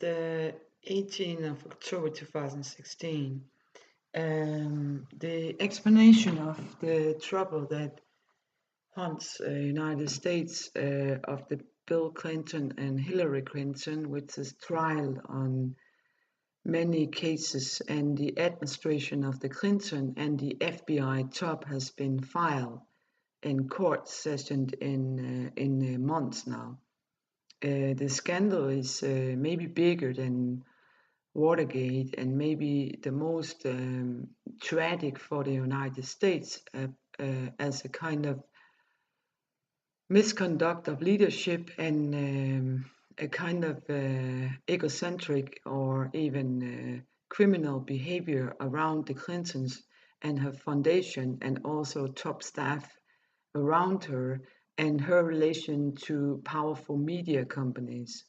the 18th of October 2016, the explanation of the trouble that haunts United States of the Bill Clinton and Hillary Clinton, with this trial on many cases, and the administration of the Clinton and the FBI top has been filed in court sessioned in months now. The scandal is maybe bigger than Watergate and maybe the most tragic for the United States as a kind of misconduct of leadership and a kind of egocentric or even criminal behavior around the Clintons and her foundation, and also top staff around her, and her relation to powerful media companies.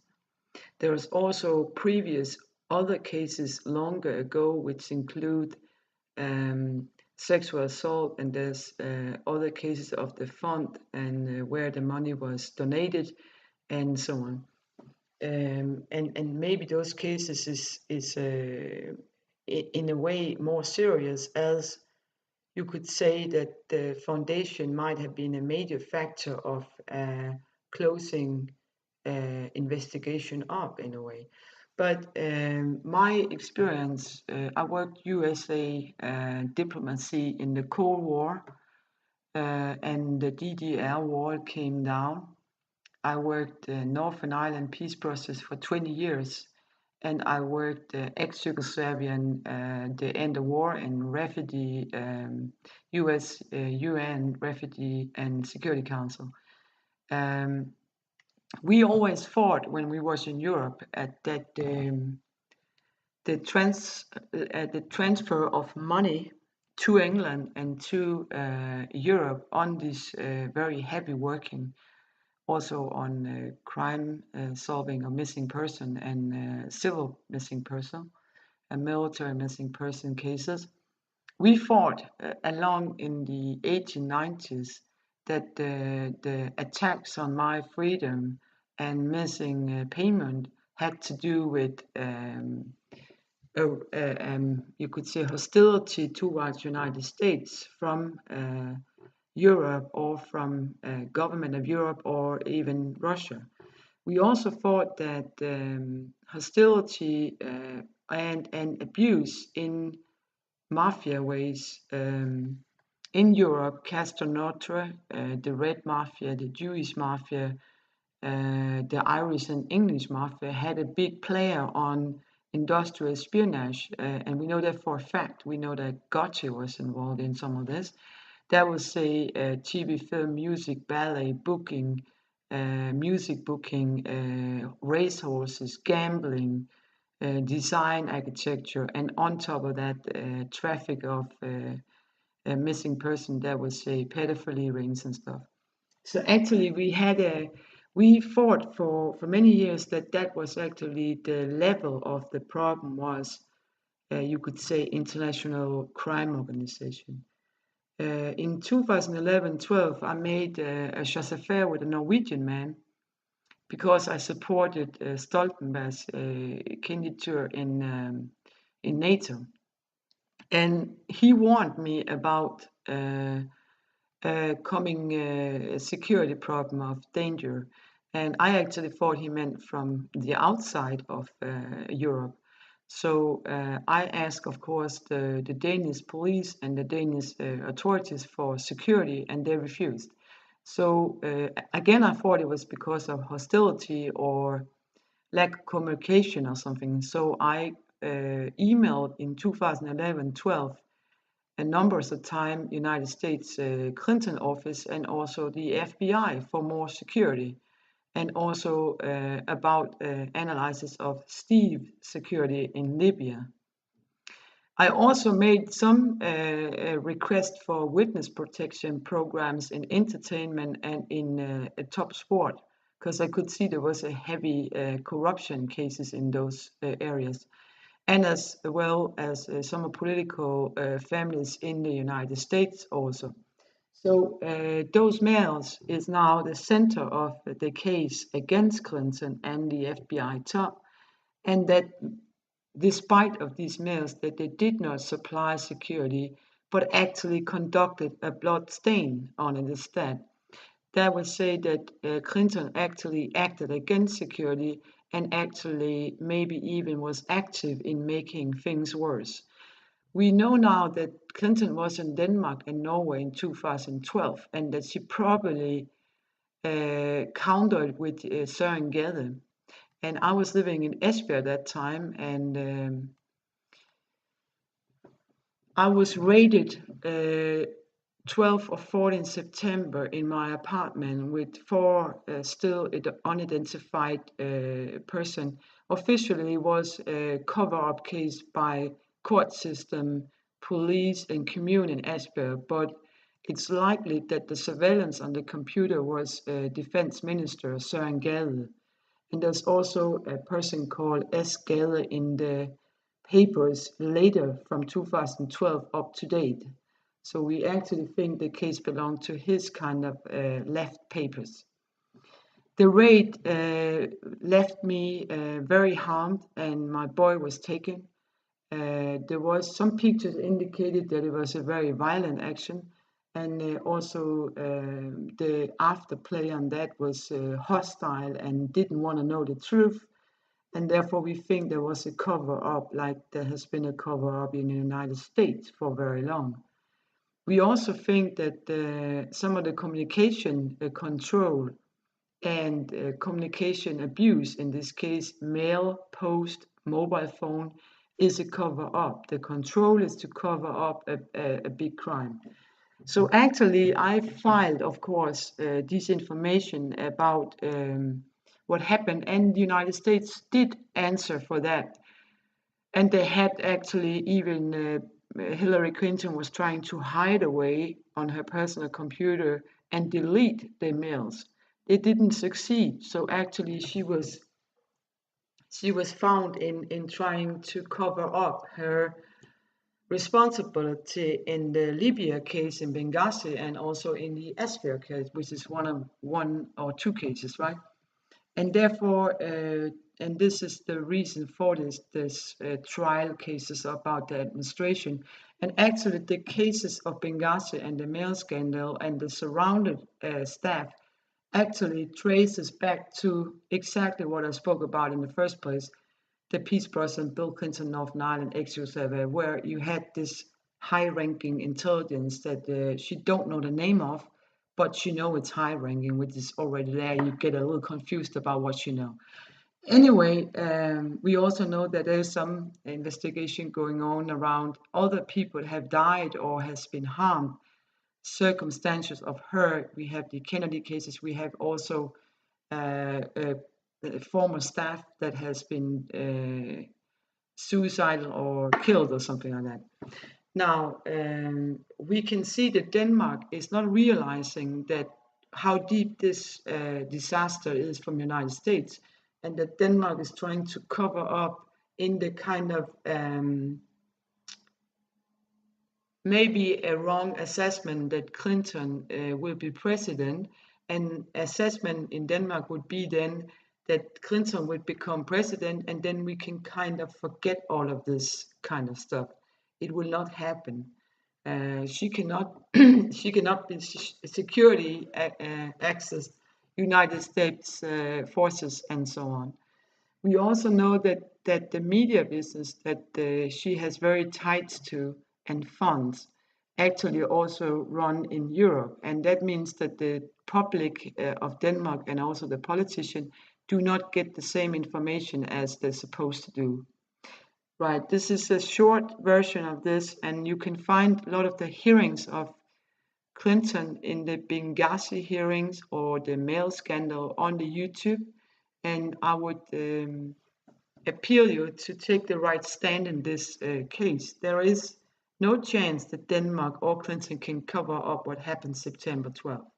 There's also previous other cases longer ago which include sexual assault, and there's other cases of the fund and where the money was donated and so on. And maybe those cases is in a way more serious, as you could say that the foundation might have been a major factor of closing investigation up in a way. But my experience, I worked USA diplomacy in the Cold War, and the DDR wall came down. I worked Northern Ireland peace process for 20 years, and I worked ex-Yugoslavian, the end of war, and refugee, US, UN Refugee and Security Council. We always thought when we was in Europe that the transfer of money to England and to Europe on this very heavy working, also on crime solving of missing person and civil missing person and military missing person cases. We thought along in the 1890s that the attacks on my freedom and missing payment had to do with you could say hostility towards United States from Europe or from government of Europe or even Russia. We also thought that hostility and abuse in mafia ways in Europe, Castor Nostra, the Red Mafia, the Jewish Mafia, the Irish and English Mafia had a big player on industrial espionage, and we know that for a fact. We know that Gade was involved in some of this. That was, say, TV, film, music, ballet, booking, music booking, racehorses, gambling, design, architecture, and on top of that, traffic of a missing person. That was, say, pedophilia rings and stuff. So actually, we thought for many years that was actually the level of the problem was, you could say, international crime organization. In 2011-12, I made a chasse affaire with a Norwegian man because I supported Stoltenberg's candidature in NATO, and he warned me about coming security problem of danger, and I actually thought he meant from the outside of Europe. So I asked, of course, the Danish police and the Danish authorities for security, and they refused. So again, I thought it was because of hostility or lack of communication or something. So I emailed in 2011-12 a numbers of time United States Clinton office and also the FBI for more security, and also about analysis of Steve security in Libya. I also made some requests for witness protection programs in entertainment and in top sport, because I could see there was a heavy corruption cases in those areas, and as well as some political families in the United States also. So those males is now the center of the case against Clinton and the FBI top, and that despite of these mails, that they did not supply security, but actually conducted a blood stain on it instead. That would say that Clinton actually acted against security and actually maybe even was active in making things worse. We know now that Clinton was in Denmark and Norway in 2012, and that she probably countered with Søren Gade. And I was living in Esbjerg at that time, and I was raided 12 or 14 September in my apartment with four still unidentified person. Officially was a cover-up case by court system, police and commune in Esbjerg, but it's likely that the surveillance on the computer was Defense Minister Søren Gade. And there's also a person called S. Gade in the papers later from 2012 up to date. So we actually think the case belonged to his kind of left papers. The raid left me very harmed, and my boy was taken. There was some pictures indicated that it was a very violent action, and also the afterplay on that was hostile and didn't want to know the truth, and therefore we think there was a cover-up, like there has been a cover-up in the United States for very long. We also think that some of the communication control and communication abuse, in this case mail, post, mobile phone, is a cover-up. The control is to cover up a big crime. So actually I filed, of course, this information about what happened, and the United States did answer for that. And they had actually even Hillary Clinton was trying to hide away on her personal computer and delete the mails. It didn't succeed. So actually she was found in trying to cover up her responsibility in the Libya case in Benghazi and also in the Esbjerg case, which is one or two cases, right? And therefore, and this is the reason for this trial cases about the administration. And actually the cases of Benghazi and the mail scandal and the surrounded staff actually traces back to exactly what I spoke about in the first place, the peace process Bill Clinton, Northern Ireland, ex-Yugoslavia, where you had this high-ranking intelligence that she don't know the name of, but she know it's high-ranking, which is already there. You get a little confused about what you know. Anyway, we also know that there's some investigation going on around other people have died or has been harmed, circumstances of her. We have the Kennedy cases. We have also former staff that has been suicidal or killed or something like that. Now, we can see that Denmark is not realizing that how deep this disaster is from the United States, and that Denmark is trying to cover up in the kind of maybe a wrong assessment that Clinton will be president. And assessment in Denmark would be then that Clinton would become president, and then we can kind of forget all of this kind of stuff. It will not happen. She cannot she cannot be security access United States forces and so on. We also know that the media business that she has very ties to and funds actually also run in Europe, and that means that the public of Denmark and also the politician do not get the same information as they're supposed to do. Right, this is a short version of this, and you can find a lot of the hearings of Clinton in the Benghazi hearings or the mail scandal on the YouTube, and I would appeal you to take the right stand in this case. There is no chance that Denmark or Clinton can cover up what happened September 12th.